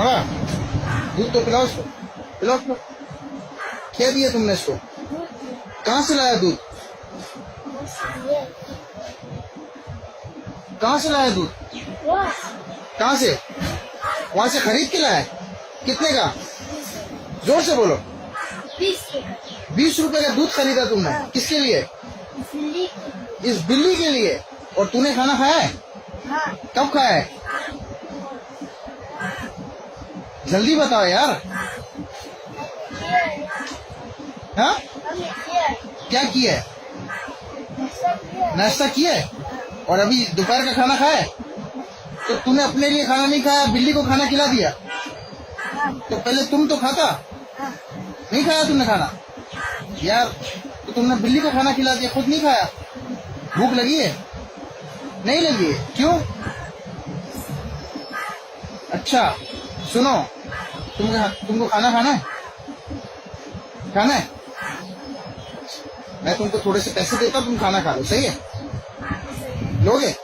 होगा? दूध तो पिलाओ उसको, पिलाओ उसको। क्या दिया तुमने इसको? कहाँ से लाया दूध? कहाँ से लाया दूध? कहाँ से? वहां से खरीद के लाया? कितने का? जोर से बोलो। 20 रुपए का दूध खरीदा तुमने? किसके लिए? इस बिल्ली के लिए। और तूने खाना खाया है? कब खाया है? जल्दी बताओ यार। हाँ? क्या किया है? नाश्ता किया है? और अभी दोपहर का खाना खाया है? तो तूने अपने लिए खाना नहीं खाया, बिल्ली को खाना खिला दिया? तो पहले तुम तो खाता नहीं, खाया तुमने खाना यार? तो तुमने बिल्ली को खाना खिला दिया, खुद नहीं खाया। भूख लगी है? नहीं लगी है? क्यों? अच्छा सुनो, तुमको खाना खाना है? खाना है? मैं तुमको थोड़े से पैसे देता हूँ, तुम खाना खा लो, सही है? लोगे?